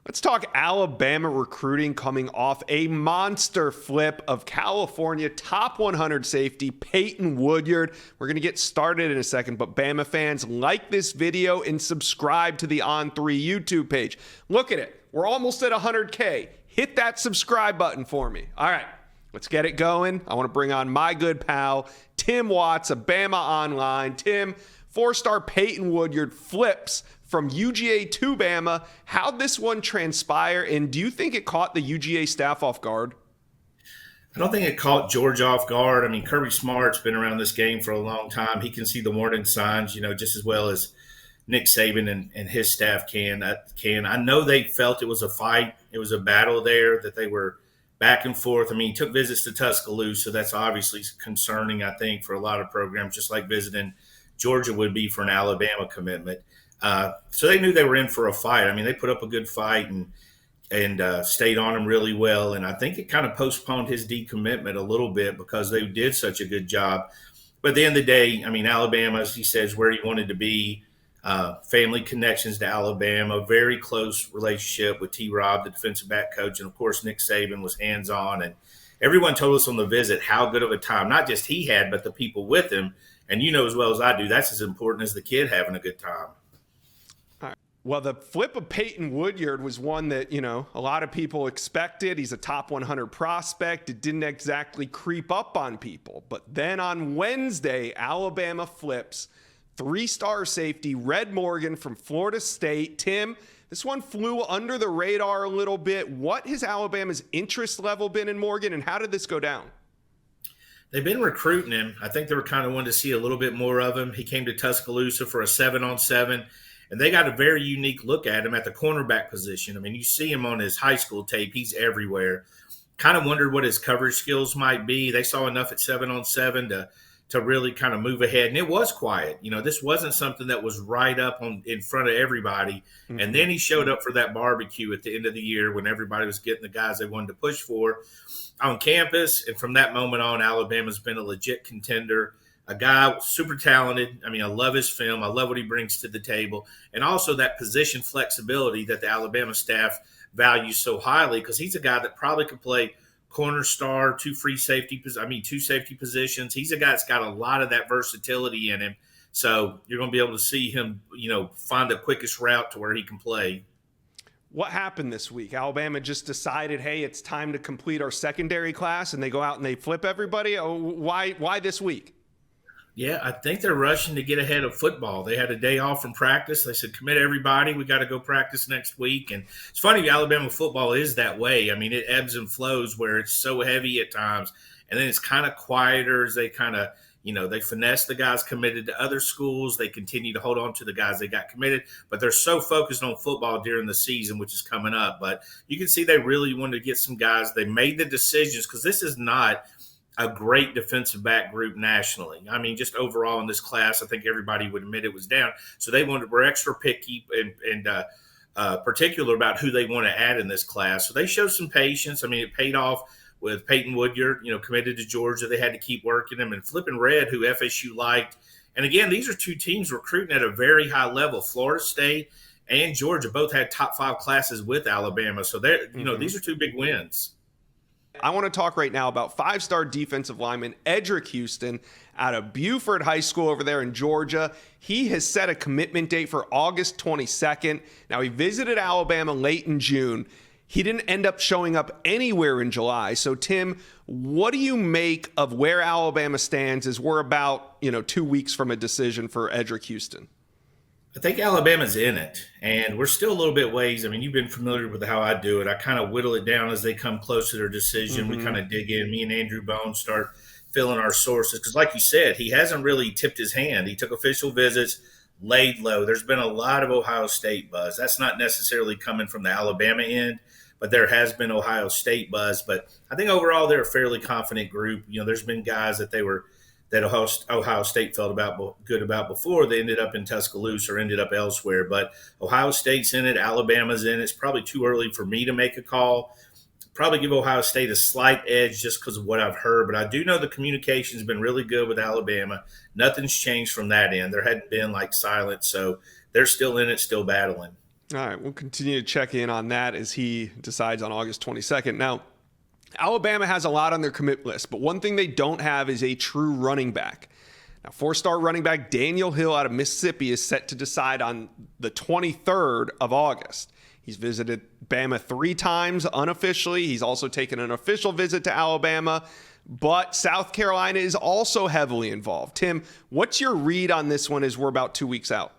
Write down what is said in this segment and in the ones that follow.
Let's talk Alabama recruiting coming off a monster flip of California top 100 safety Peyton Woodyard. We're going to get started in a second, but Bama fans, like this video and subscribe to the On3 YouTube page. Look at it. We're almost at 100K. Hit that subscribe button for me. All right, let's get it going. I want to bring on my good pal, Tim Watts of BamaOnline. Tim, four-star Peyton Woodyard flips from UGA to Bama. How'd this one transpire, and do you think it caught the UGA staff off guard? I don't think it caught George off guard. I mean, Kirby Smart's been around this game for a long time. He can see the warning signs, just as well as Nick Saban and his staff can. I know they felt it was a fight. It was a battle there, that they were back and forth. I mean, he took visits to Tuscaloosa, so that's obviously concerning, I think, for a lot of programs, just like visiting Georgia would be for an Alabama commitment. So they knew they were in for a fight. I mean, they put up a good fight and stayed on him really well. And I think it kind of postponed his decommitment a little bit because they did such a good job. But at the end of the day, I mean, Alabama, as he says, where he wanted to be, family connections to Alabama, very close relationship with T-Rob, the defensive back coach. And, of course, Nick Saban was hands-on. And everyone told us on the visit how good of a time, not just he had, but the people with him. And you know as well as I do, that's as important as the kid having a good time. Well, the flip of Peyton Woodyard was one that, a lot of people expected. He's a top 100 prospect. It didn't exactly creep up on people. But then on Wednesday, Alabama flips three-star safety Red Morgan from Florida State. Tim, this one flew under the radar a little bit. What has Alabama's interest level been in Morgan, and how did this go down? They've been recruiting him. I think they were kind of wanting to see a little bit more of him. He came to Tuscaloosa for a 7-on-7. And they got a very unique look at him at the cornerback position. I mean, you see him on his high school tape. He's everywhere. Kind of wondered what his coverage skills might be. They saw enough at 7-on-7 to really kind of move ahead. And it was quiet. This wasn't something that was right up in front of everybody. Mm-hmm. And then he showed up for that barbecue at the end of the year when everybody was getting the guys they wanted to push for on campus. And from that moment on, Alabama's been a legit contender. A guy super talented. I mean, I love his film. I love what he brings to the table. And also that position flexibility that the Alabama staff values so highly, because he's a guy that probably could play corner star, two safety positions. He's a guy that's got a lot of that versatility in him. So you're going to be able to see him, find the quickest route to where he can play. What happened this week? Alabama just decided, hey, it's time to complete our secondary class, and they go out and they flip everybody? Why this week? Yeah, I think they're rushing to get ahead of football. They had a day off from practice. They said, commit everybody. We got to go practice next week. And it's funny, Alabama football is that way. I mean, it ebbs and flows where it's so heavy at times. And then it's kind of quieter as they kind of, they finesse the guys committed to other schools. They continue to hold on to the guys they got committed. But they're so focused on football during the season, which is coming up. But you can see they really wanted to get some guys. They made the decisions because this is not a great defensive back group nationally. I mean, just overall in this class, I think everybody would admit it was down. So they were extra picky and particular about who they want to add in this class. So they showed some patience. I mean, it paid off with Peyton Woodyard, committed to Georgia. They had to keep working him, and flipping Red, who FSU liked. And again, these are two teams recruiting at a very high level. Florida State and Georgia both had top 5 classes with Alabama. So they're, these are two big wins. I want to talk right now about 5-star defensive lineman Edric Houston out of Buford High School over there in Georgia. He has set a commitment date for August 22nd. Now, he visited Alabama late in June. He didn't end up showing up anywhere in July. So, Tim, what do you make of where Alabama stands as we're about, 2 weeks from a decision for Edric Houston? I think Alabama's in it, and we're still a little bit ways. I mean, you've been familiar with how I do it. I kind of whittle it down as they come close to their decision. Mm-hmm. We kind of dig in. Me and Andrew Bone start filling our sources because, like you said, he hasn't really tipped his hand. He took official visits, laid low. There's been a lot of Ohio State buzz. That's not necessarily coming from the Alabama end, but there has been Ohio State buzz. But I think overall they're a fairly confident group. There's been guys that Ohio State felt good about before they ended up in Tuscaloosa or ended up elsewhere. But Ohio State's in it. Alabama's in it. It's probably too early for me to make a call. Probably give Ohio State a slight edge just because of what I've heard. But I do know the communication's been really good with Alabama. Nothing's changed from that end. There hadn't been silence. So they're still in it, still battling. All right, we'll continue to check in on that as he decides on August 22nd. Now, Alabama has a lot on their commit list, but one thing they don't have is a true running back. Now, four-star running back Daniel Hill out of Mississippi is set to decide on the 23rd of August. He's visited Bama 3 times unofficially. He's also taken an official visit to Alabama, but South Carolina is also heavily involved. Tim, what's your read on this one as we're about 2 weeks out?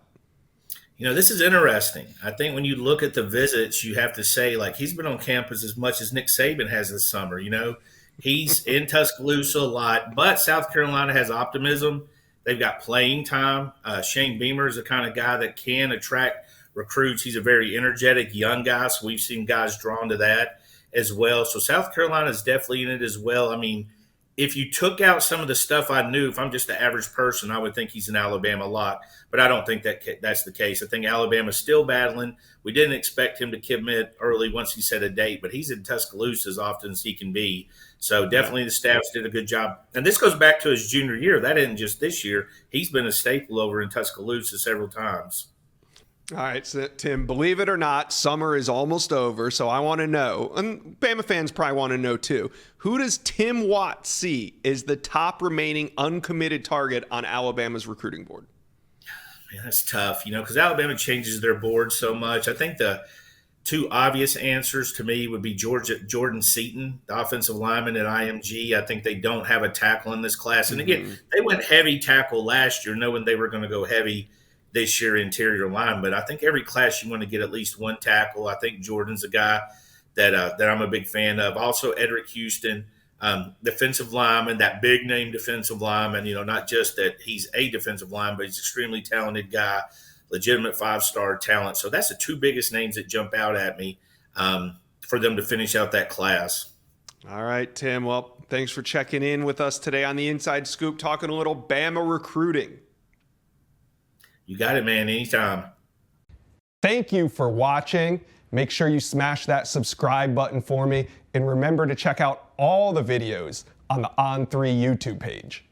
This is interesting. I think when you look at the visits, you have to say, like, he's been on campus as much as Nick Saban has this summer. He's in Tuscaloosa a lot, but South Carolina has optimism. They've got playing time. Shane Beamer is the kind of guy that can attract recruits. He's a very energetic young guy, so we've seen guys drawn to that as well. So South Carolina is definitely in it as well. I mean, if you took out some of the stuff I knew, if I'm just the average person, I would think he's an Alabama lock. But I don't think that's the case. I think Alabama's still battling. We didn't expect him to commit early once he set a date, but he's in Tuscaloosa as often as he can be. So definitely the staffs did a good job. And this goes back to his junior year. That isn't just this year. He's been a staple over in Tuscaloosa several times. All right, so Tim, believe it or not, summer is almost over, so I want to know, and Bama fans probably want to know too, who does Tim Watts see as the top remaining uncommitted target on Alabama's recruiting board? Man, that's tough, because Alabama changes their board so much. I think the 2 obvious answers to me would be Jordan Seaton, the offensive lineman at IMG. I think they don't have a tackle in this class. And again, they went heavy tackle last year, knowing they were going to go heavy this year interior line. But I think every class you want to get at least 1 tackle. I think Jordan's a guy that I'm a big fan of. Also, Edric Houston, defensive lineman, that big name defensive lineman, not just that he's a defensive lineman, but he's an extremely talented guy, legitimate 5-star talent. So that's the 2 biggest names that jump out at me for them to finish out that class. All right, Tim. Well, thanks for checking in with us today on the Inside Scoop, talking a little Bama recruiting. You got it, man. Anytime. Thank you for watching. Make sure you smash that subscribe button for me. And remember to check out all the videos on the On3 YouTube page.